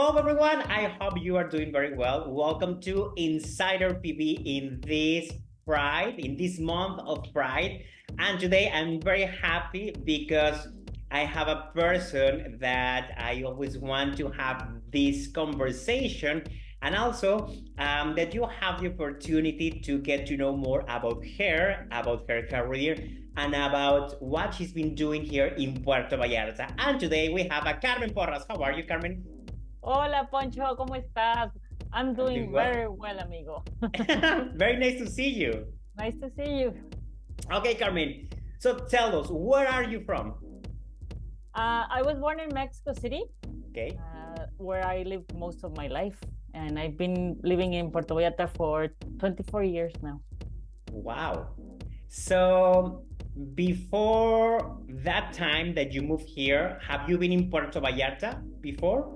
Hello, everyone. I hope you are doing very well. Welcome to Insider PB in this Pride, in this month of Pride. And today I'm very happy because I have a person that I always want to have this conversation, and also that you have the opportunity to get to know more about her career, and about what she's been doing here in Puerto Vallarta. And today we have a Carmen Porras. How are you, Carmen? Hola, Poncho, ¿cómo estás? I'm I'm doing doing well. very well, amigo. Very nice to see you. Nice to see you. Okay, Carmen. So tell us, where are you from? I was born in Mexico City, Okay. where I lived most of my life, and I've been living in Puerto Vallarta for 24 years now. Wow. So before that time that you moved here, have you been in Puerto Vallarta before?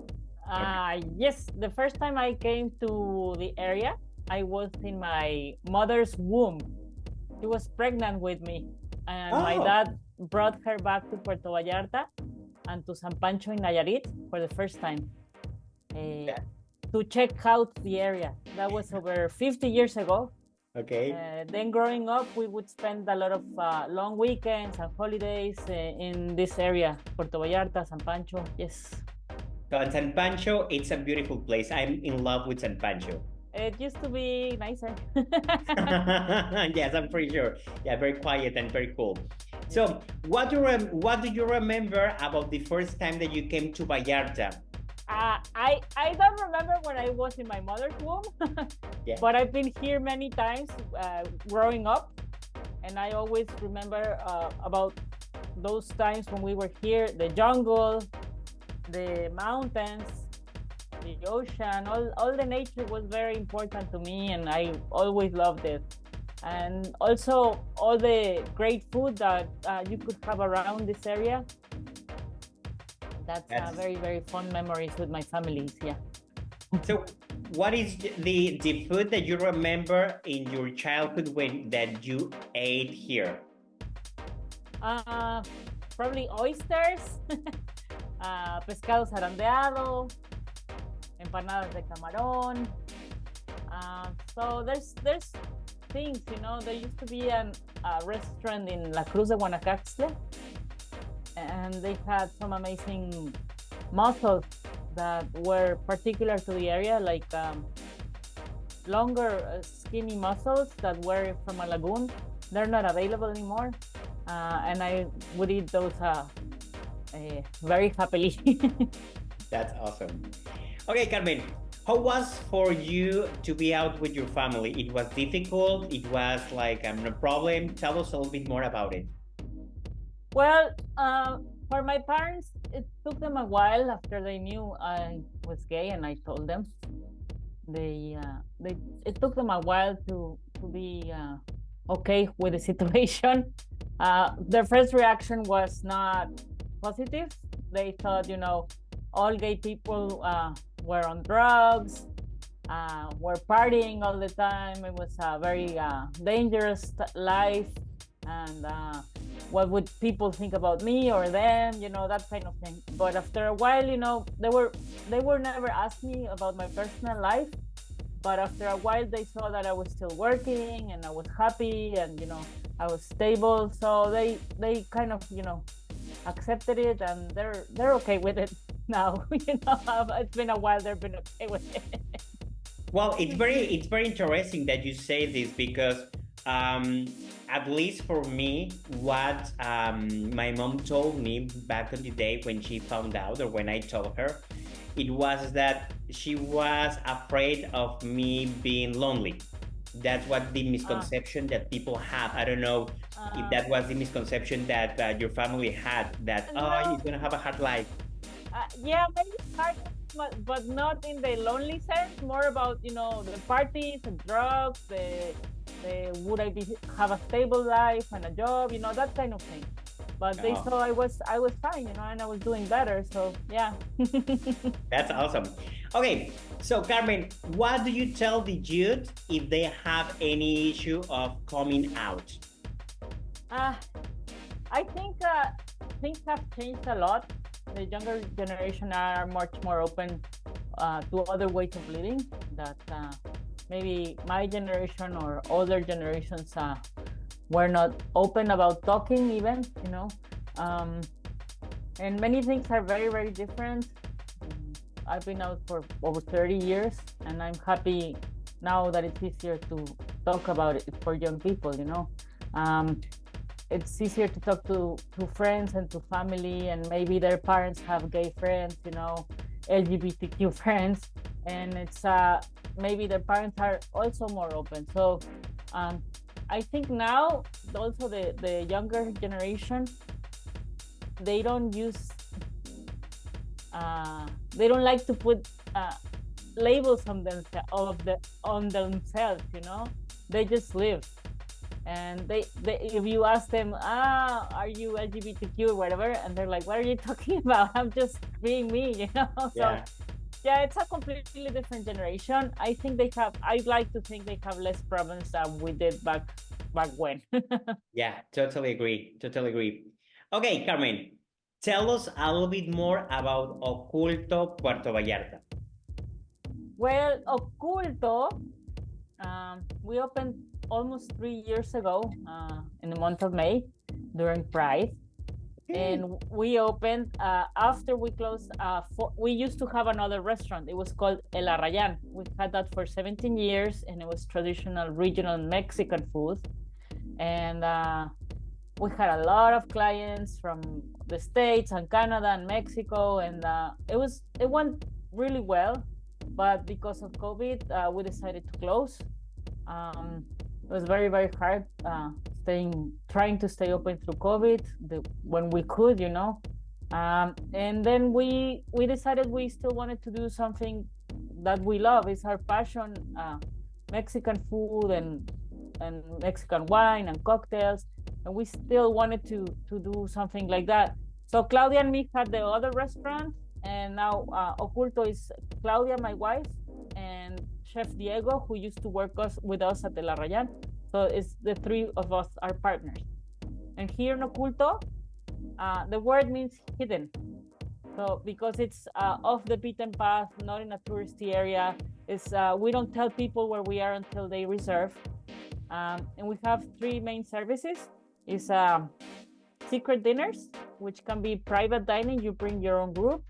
Yes, the first time I came to the area, I was in my mother's womb. She was pregnant with me, and my Oh, dad brought her back to Puerto Vallarta and to San Pancho in Nayarit for the first time. yeah. To check out the area. That was over 50 years ago. Okay. Then growing up, we would spend a lot of long weekends and holidays in this area, Puerto Vallarta, San Pancho. Yes. So in San Pancho, it's a beautiful place. I'm in love with San Pancho. It used to be nicer. Yes, I'm pretty sure. Yeah, very quiet and very cool. So, what do you remember about the first time that you came to Vallarta? I don't remember when I was in my mother's womb, Yeah. but I've been here many times growing up, and I always remember about those times when we were here, the jungle, the mountains, the ocean, all the nature was very important to me, and I always loved it. And also all the great food that you could have around this area. That's That's very, very fond memories with my families. Yeah. so. What is the food that you remember in your childhood when that you ate here? Probably oysters, pescado zarandeado, empanadas de camarón. So there's things, there used to be a restaurant in La Cruz de Guanacaste, and they had some amazing mussels that were particular to the area, like longer, skinny mussels that were from a lagoon. They're not available anymore, and I would eat those very happily. That's awesome. Okay, Carmen, how was for you to be out with your family? It was difficult. It was like no problem. Tell us a little bit more about it. Well, for my parents, it took them a while after they knew I was gay, and I told them. It took them a while to be okay with the situation. Their first reaction was not positive. They thought, all gay people were on drugs, were partying all the time. It was a very dangerous life, and what would people think about me or them, that kind of thing. But after a while, they were never asked me about my personal life. But after a while, they saw that I was still working and I was happy, and I was stable. So they kind of accepted it, and they're okay with it now. It's been a while. They've been okay with it. Well, it's very interesting that you say this because at least for me, what my mom told me back in the day when she found out, or when I told her, it was that she was afraid of me being lonely. That's what the misconception that people have. I don't know if that was the misconception that your family had, that oh, No, he's gonna have a hard life. yeah, maybe hard, but not in the lonely sense. More about the parties and drugs, the would I have a stable life and a job, that kind of thing. But they Oh, saw I was fine, and I was doing better. So yeah. that's awesome. Okay, so Carmen, what do you tell the youth if they have any issue of coming out? uh, I think things have changed a lot. The younger generation are much more open to other ways of living that maybe my generation or older generations were not open about talking even, and many things are very, very different. I've been out for over 30 years, and I'm happy now that it's easier to talk about it for young people, it's easier to talk to friends and to family, and maybe their parents have gay friends, LGBTQ friends, and it's maybe their parents are also more open. So I think now also the younger generation, they don't like to put labels on themselves, they just live. And they if you ask them, are you LGBTQ or whatever, and they're like, what are you talking about? I'm just being me, So yeah, it's a completely different generation. I'd like to think they have less problems than we did back when. Yeah, totally agree. Okay, Carmen, tell us a little bit more about Oculto Puerto Vallarta. Well, Oculto, we opened almost 3 years ago in the month of May during Pride. And we opened after we closed. We used to have another restaurant. It was called El Arrayan. We had that for 17 years, and it was traditional regional Mexican food. And we had a lot of clients from the States and Canada and Mexico, and it went really well. But because of COVID, we decided to close. It was very, very hard trying to stay open through COVID when we could, and then we decided we still wanted to do something that we love. It's our passion, Mexican food and Mexican wine and cocktails, and we still wanted to do something like that. So Claudia and me had the other restaurant, and now Oculto is Claudia, my wife, and Chef Diego, who used to work with us at El Arrayan. So it's the three of us are partners. And here in Oculto, the word means hidden. So because it's off the beaten path, not in a touristy area, we don't tell people where we are until they reserve. And we have three main services. It's secret dinners, which can be private dining, you bring your own group,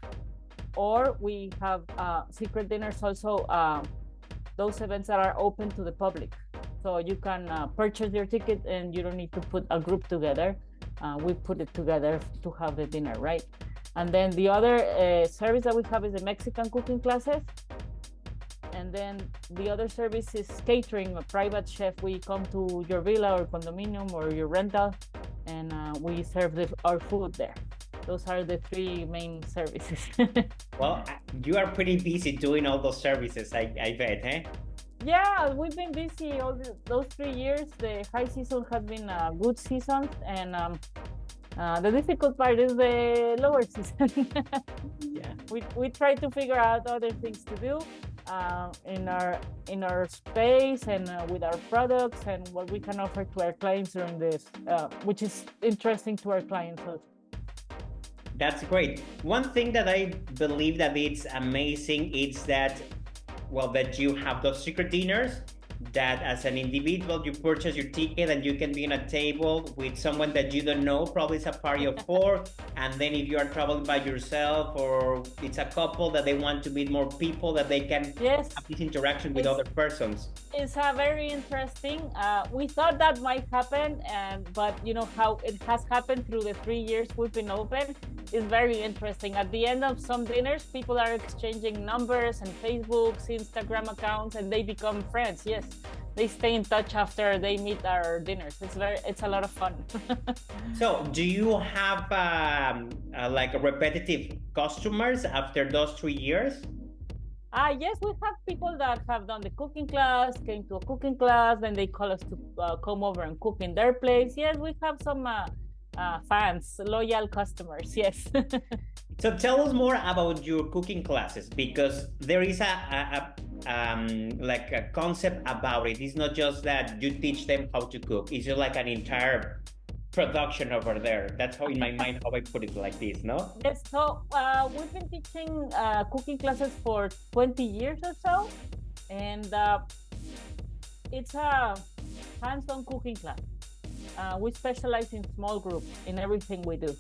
or we have secret dinners also, those events that are open to the public. So you can purchase your ticket and you don't need to put a group together. We put it together to have the dinner, right? And then the other service that we have is the Mexican cooking classes. And then the other service is catering, a private chef. We come to your villa or condominium or your rental, and we serve our food there. Those are the three main services. Well, you are pretty busy doing all those services, I bet, eh? Yeah, we've been busy those 3 years. The high season has been a good season, and the difficult part is the lower season. Yeah. We try to figure out other things to do in our space and with our products and what we can offer to our clients during this, which is interesting to our clients also. That's great. One thing that I believe that it's amazing is that you have those secret dinners, that as an individual, you purchase your ticket and you can be on a table with someone that you don't know. Probably it's a party of four. And then if you are traveling by yourself, or it's a couple that they want to meet more people, that they can have this interaction with other persons. It's very interesting. We thought that might happen, but how it has happened through the 3 years we've been open is very interesting. At the end of some dinners, people are exchanging numbers and Facebooks, Instagram accounts, and they become friends. Yes, they stay in touch after they meet our dinners. It's a lot of fun. So, do you have like a repetitive customers after those 3 years? Yes, we have people that have done the cooking class, came to a cooking class, then they call us to come over and cook in their place. Yes, we have some fans, loyal customers. Yes. So tell us more about your cooking classes, because there is like a concept about it. It's not just that you teach them how to cook. It's just like an entire production over there. That's how in my mind how I put it like this, no? Yes, so we've been teaching cooking classes for 20 years or so, and it's a hands-on cooking class. We specialize in small groups in everything we do.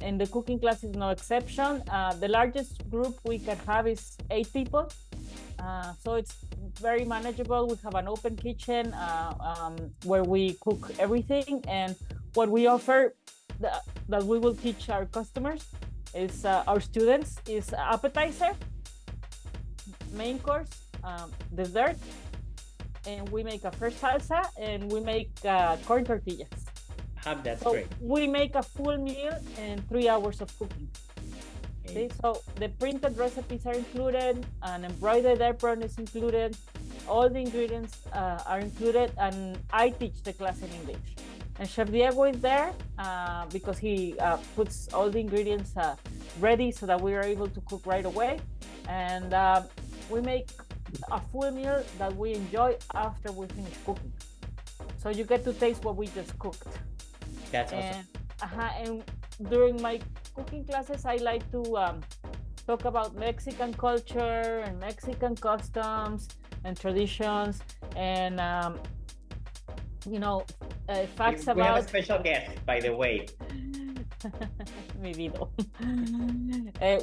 And the cooking class is no exception. The largest group we can have is 8 people. So it's very manageable. We have an open kitchen where we cook everything. And what we offer that we will teach our customers is our students is appetizer, main course, dessert, and we make a fresh salsa, and we make corn tortillas. That's So great. we make a full meal in 3 hours of cooking. Okay, so the printed recipes are included, an embroidered apron is included, all the ingredients are included, and I teach the class in English. And Chef Diego is there because he puts all the ingredients ready so that we are able to cook right away. And we make a full meal that we enjoy after we finish cooking. So you get to taste what we just cooked. That's awesome. And during my cooking classes, I like to talk about Mexican culture and Mexican customs and traditions, and facts We have a about. special guest, by the way. Maybe though.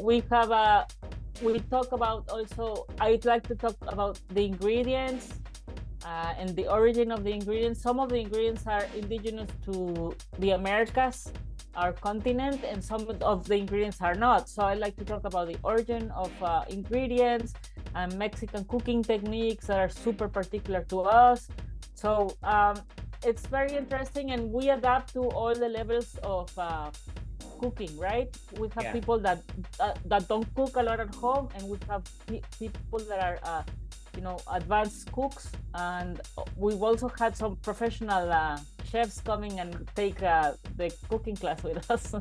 We talk about also. I'd like to talk about the ingredients and the origin of the ingredients. Some of the ingredients are indigenous to the Americas, our continent, and some of the ingredients are not. So I like to talk about the origin of ingredients and Mexican cooking techniques that are super particular to us. So it's very interesting, and we adapt to all the levels of cooking, right? We have people that don't cook a lot at home, and we have people that are advanced cooks, and we've also had some professional chefs coming and take the cooking class with us.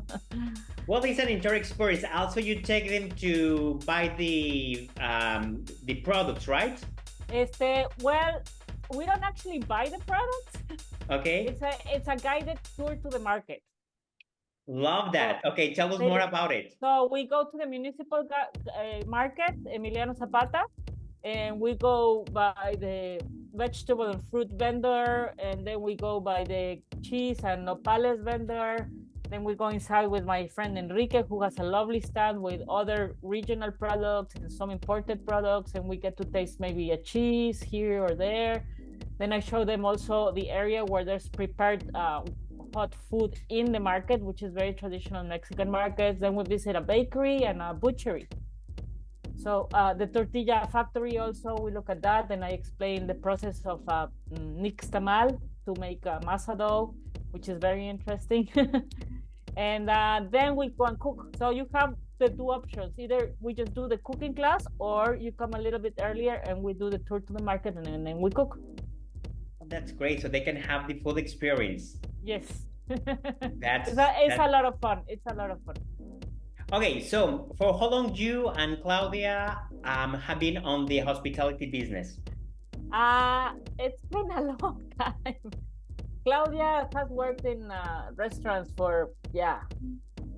Well, it's an entire experience. Also, you take them to buy the products, right? Well, we don't actually buy the products. Okay. It's a guided tour to the market. Love that. Okay, tell us more about it. So we go to the municipal market, Emiliano Zapata, and we go by the vegetable and fruit vendor, and then we go by the cheese and nopales vendor. Then we go inside with my friend Enrique, who has a lovely stand with other regional products and some imported products, and we get to taste maybe a cheese here or there. Then I show them also the area where there's prepared hot food in the market, which is very traditional Mexican markets. Then we visit a bakery and a butchery. So the tortilla factory also, we look at that, and I explain the process of nixtamal to make masa dough, which is very interesting. And then we go and cook. So you have the two options. Either we just do the cooking class, or you come a little bit earlier and we do the tour to the market, and then we cook. That's great. So they can have the full experience. Yes. It's a lot of fun. It's a lot of fun. Okay, so for how long you and Claudia have been on the hospitality business? It's been a long time. Claudia has worked in restaurants for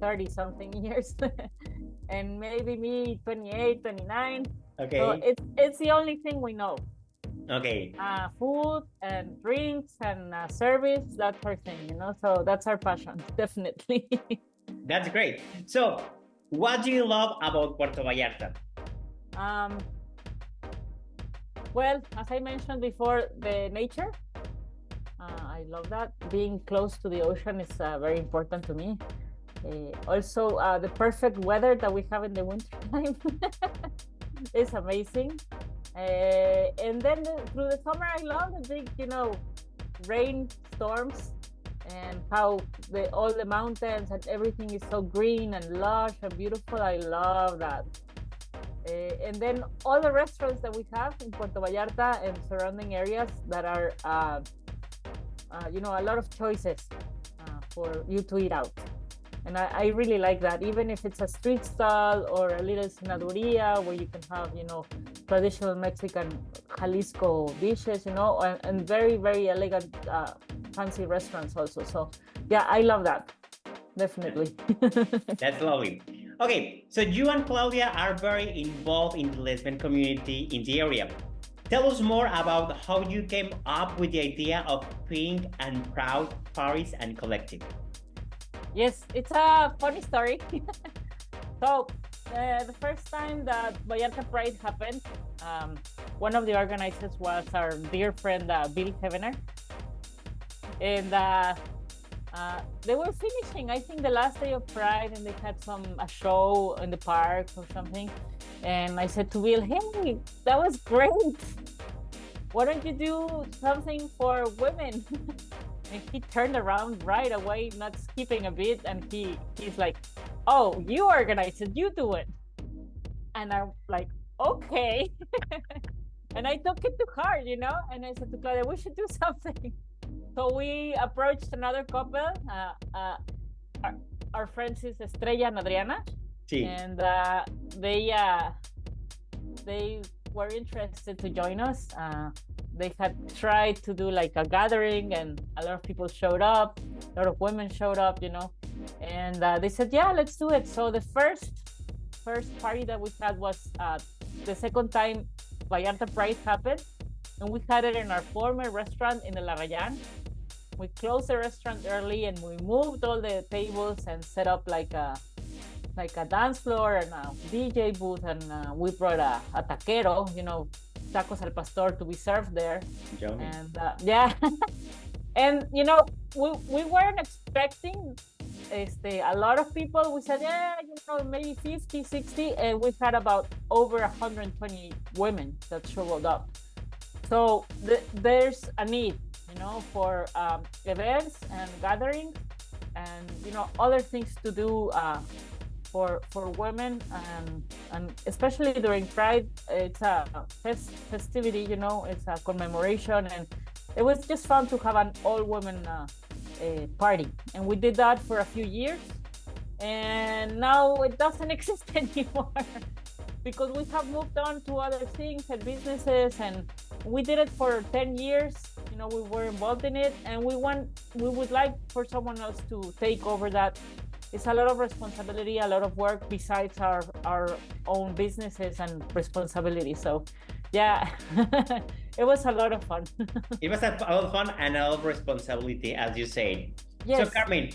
30 something years, and maybe me 28, 29. Okay. So it's the only thing we know. Okay. Food and drinks and service, that's our thing, so that's our passion, definitely. That's great. So what do you love about Puerto Vallarta? Well, as I mentioned before, the nature. I love that. Being close to the ocean is very important to me. Also, the perfect weather that we have in the winter time is amazing. And then through the summer, I love the big, rain storms, and how all the mountains and everything is so green and lush and beautiful. I love that. And then all the restaurants that we have in Puerto Vallarta and surrounding areas that are, a lot of choices for you to eat out. And I really like that, even if it's a street stall or a little cenaduria where you can have, traditional Mexican Jalisco dishes, and very, very elegant, fancy restaurants also. So yeah, I love that. Definitely. That's lovely. Okay, so you and Claudia are very involved in the lesbian community in the area. Tell us more about how you came up with the idea of Pink and Proud Paris and Collective. Yes, it's a funny story. So, the first time that Vallarta Pride happened, one of the organizers was our dear friend Bill Hevener, and they were finishing, I think, the last day of Pride, and they had a show in the park or something. And I said to Bill, "Hey, that was great. Why don't you do something for women?" And he turned around right away, not skipping a bit, and he's like, "Oh, you organize it, you do it." And I'm like, "Okay." And I took it to heart, and I said to Claudia, "We should do something." So we approached another couple. Our friends is Estrella and Adriana, Sí. and they were interested to join us. They had tried to do like a gathering, and a lot of people showed up. A lot of women showed up, and they said, "Yeah, let's do it." So the first party that we had was the second time Vallarta Pride happened, and we had it in our former restaurant in the La Rayan. We closed the restaurant early, and we moved all the tables and set up like a dance floor and a DJ booth, and we brought a taquero, tacos al pastor to be served there. Yummy. And yeah, and we weren't expecting a lot of people. We said, yeah, maybe 50, 60, and we had about over 120 women that showed up. So there's a need, for events and gatherings, and other things to do for women, and especially during Pride. It's a festivity, it's a commemoration, and it was just fun to have an all-women party. And we did that for a few years, and now it doesn't exist anymore because we have moved on to other things and businesses, and we did it for 10 years. We were involved in it, and we would like for someone else to take over that. It's a lot of responsibility, a lot of work besides our own businesses and responsibility. So yeah, it was a lot of fun. It was a lot of fun and a lot of responsibility, as you say. Yes. So Carmen,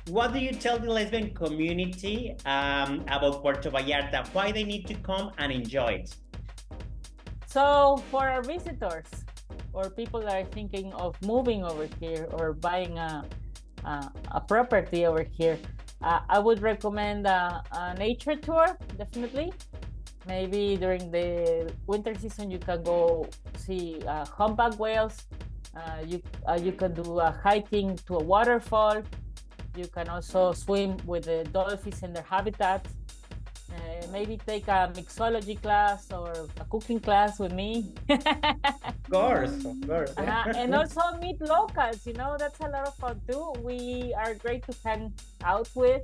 what do you tell the lesbian community about Puerto Vallarta? Why they need to come and enjoy it? So for our visitors, or people that are thinking of moving over here or buying a property over here, I would recommend a nature tour, definitely. Maybe during the winter season, you can go see humpback whales. You can do hiking to a waterfall. You can also swim with the dolphins in their habitat. Maybe take a mixology class or a cooking class with me. Of course. Yeah. And also meet locals, that's a lot of fun too. We are great to hang out with.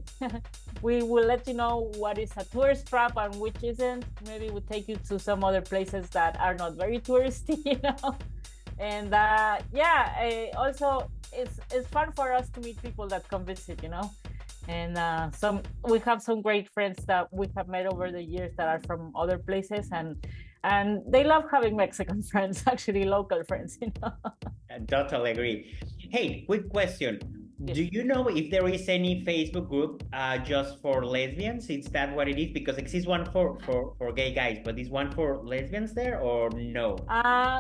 We will let you know what is a tourist trap and which isn't. Maybe we'll take you to some other places that are not very touristy, And also it's fun for us to meet people that come visit, And we have some great friends that we have met over the years that are from other places, and they love having Mexican friends, actually local friends, I totally agree. Hey, quick question. Yes. Do you know if there is any Facebook group just for lesbians? Is that what it is? Because exists one for gay guys, but is one for lesbians there or no?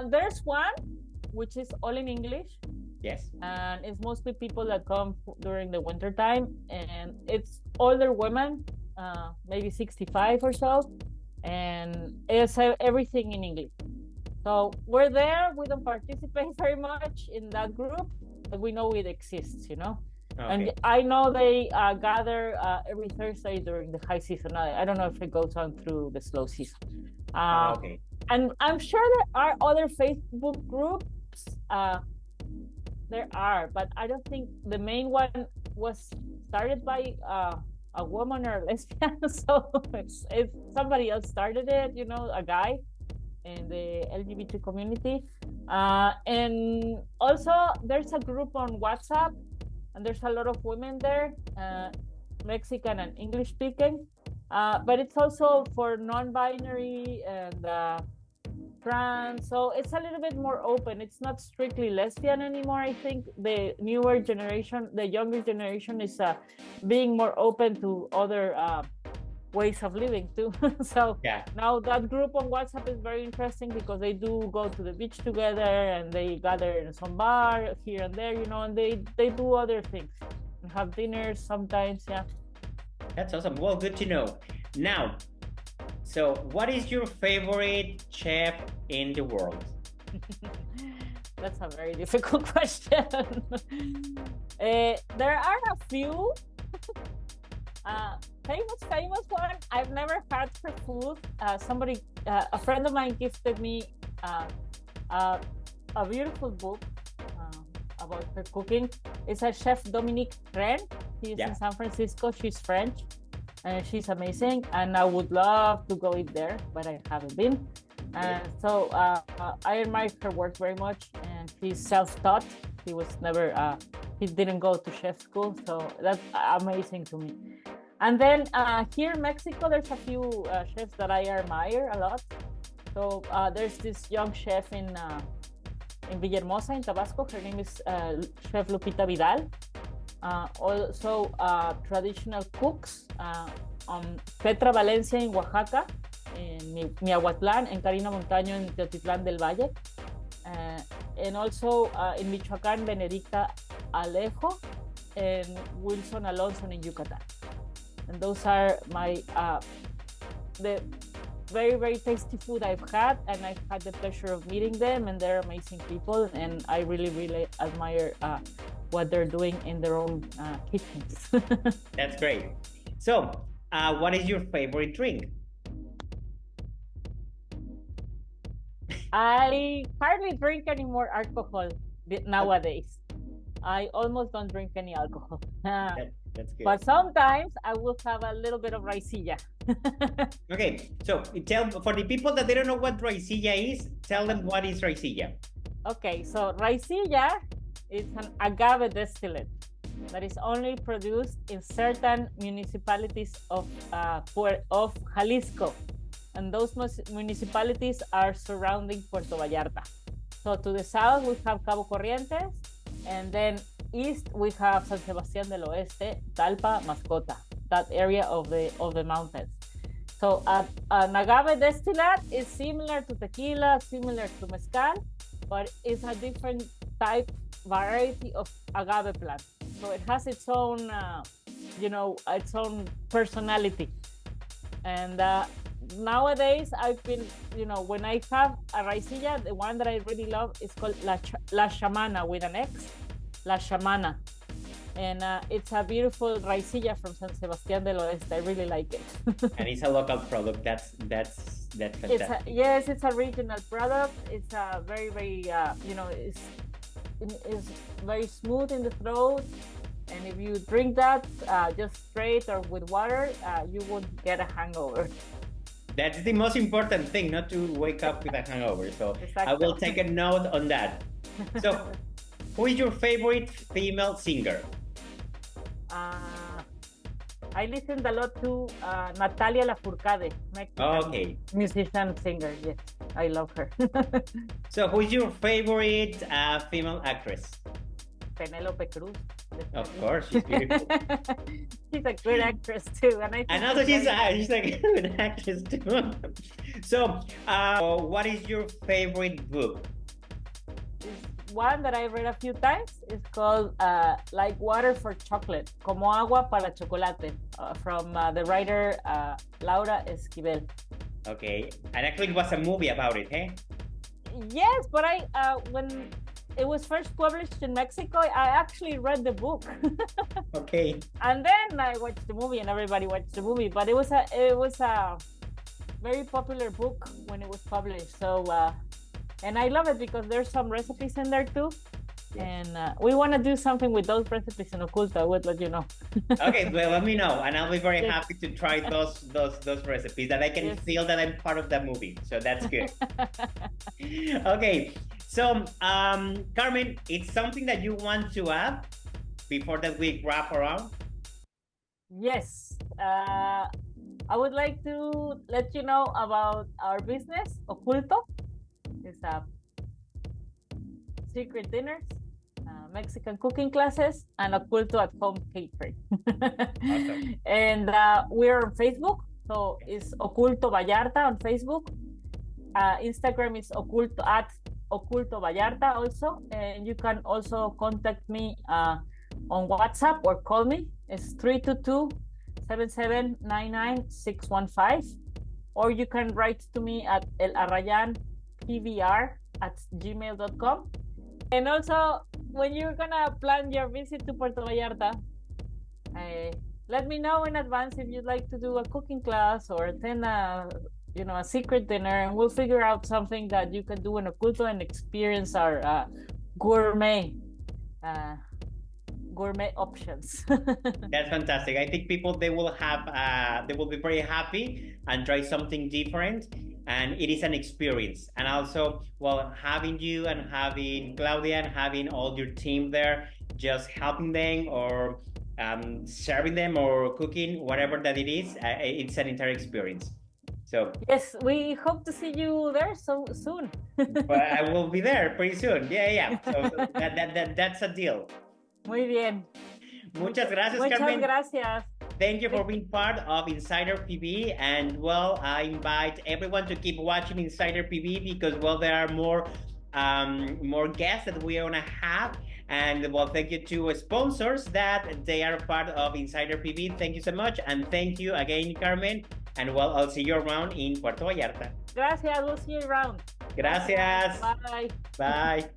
There's one which is all in English. Yes. And it's mostly people that come during the winter time, and it's older women, maybe 65 or so, and it's everything in English. So we're there. We don't participate very much in that group, but we know it exists, Okay. And I know they gather every Thursday during the high season. I don't know if it goes on through the slow season. Okay. And I'm sure there are other Facebook groups. There are, but I don't think the main one was started by a woman or a lesbian. So it's somebody else started it, a guy in the LGBT community. And also there's a group on WhatsApp and there's a lot of women there, Mexican and English speaking. But it's also for non-binary and trans, so it's a little bit more open. It's not strictly lesbian anymore. I think the newer generation, the younger generation, is being more open to other ways of living too. So Yeah. now that group on WhatsApp is very interesting because they do go to the beach together and they gather in some bar here and there, and they do other things and have dinners sometimes. Yeah. That's awesome. Well, good to know. Now, so what is your favorite chef in the world? That's a very difficult question. There are a few. Famous one. I've never had her food. A friend of mine gifted me a beautiful book about her cooking. It's a chef Dominique Ren. He's in San Francisco. She's French, and she's amazing. And I would love to go eat there, but I haven't been. And so I admire her work very much. And she's self-taught. He didn't go to chef school, so that's amazing to me. And then here in Mexico, there's a few chefs that I admire a lot. So there's this young chef in Villahermosa, in Tabasco. Her name is Chef Lupita Vidal. Also traditional cooks, Petra Valencia in Oaxaca, in Miahuatlán, and Karina Montaño in Teotitlán del Valle. And also in Michoacán, Benedicta Alejo and Wilson Alonso in Yucatan. And those are my the very, very tasty food I've had, and I've had the pleasure of meeting them, and they're amazing people, and I really, really admire what they're doing in their own kitchens. That's great. So, what is your favorite drink? I hardly drink any more alcohol nowadays. I almost don't drink any alcohol. That's good. But sometimes I will have a little bit of raicilla. Okay, so for the people that they don't know what raicilla is, tell them what is raicilla. Okay, so raicilla is an agave distillate that is only produced in certain municipalities of Jalisco. And those municipalities are surrounding Puerto Vallarta. So to the south, we have Cabo Corrientes, and then east, we have San Sebastián del Oeste, Talpa, Mascota, that area of the mountains. So an agave distillate is similar to tequila, similar to mezcal, but it's a different variety of agave plant. So it has its own, its own personality. And nowadays, I've been, when I have a raicilla, the one that I really love is called La Chamana with an X, La Chamana. And it's a beautiful raicilla from San Sebastián del Oeste. I really like it. And it's a local product. That's fantastic. Yes, it's a regional product. It's a very, very, it's very smooth in the throat. And if you drink that just straight or with water, you won't get a hangover. That's the most important thing, not to wake up with a hangover. So exactly. I will take a note on that. So, who is your favorite female singer? I listened a lot to Natalia Lafourcade, Mexican musician, singer. Yes, I love her. So, who is your favorite female actress? Penelope Cruz. Of course, she's beautiful. She's a good actress too, and also she's a good actress too. So, what is your favorite book? One that I read a few times is called Like Water for Chocolate, Como Agua para Chocolate, from the writer Laura Esquivel. Okay, and actually it was a movie about it, eh? Yes, but when it was first published in Mexico, I actually read the book. Okay. And then I watched the movie, and everybody watched the movie. But it was a very popular book when it was published. So, and I love it because there's some recipes in there too. Yes. And we want to do something with those recipes in Oculto. I would let you know. Okay, well, let me know, and I'll be very happy to try those recipes that I can feel that I'm part of that movie. So that's good. Okay, so Carmen, it's something that you want to add? before that we wrap around? Yes. I would like to let you know about our business, Oculto. It's a secret dinners, Mexican cooking classes, and Oculto at home catering. Awesome. And we're on Facebook. So it's Oculto Vallarta on Facebook. Instagram is Oculto Vallarta also. And you can also contact me on WhatsApp or call me. It's 322-7799-615. Or you can write to me at elarrayanpvr@gmail.com. And also, when you're gonna plan your visit to Puerto Vallarta, let me know in advance if you'd like to do a cooking class or attend a secret dinner, and we'll figure out something that you can do in Oculto and experience our gourmet options. That's fantastic. I think people they will be very happy and try something different, and it is an experience. And also, well, having you and having Claudia and having all your team there, just helping them or serving them or cooking, whatever that it is, it's an entire experience. So yes, we hope to see you there so soon. Well, I will be there pretty soon. Yeah. So that's a deal. Muy bien. Muchas gracias, Muchas Carmen. gracias. Thank you for being part of Insider PB. And well, I invite everyone to keep watching Insider PB because, well, there are more guests that we are gonna have. And well, thank you to sponsors that they are part of Insider PB. Thank you so much. And thank you again, Carmen. And well, I'll see you around in Puerto Vallarta. Gracias, we'll see you around. Gracias. Bye. Bye.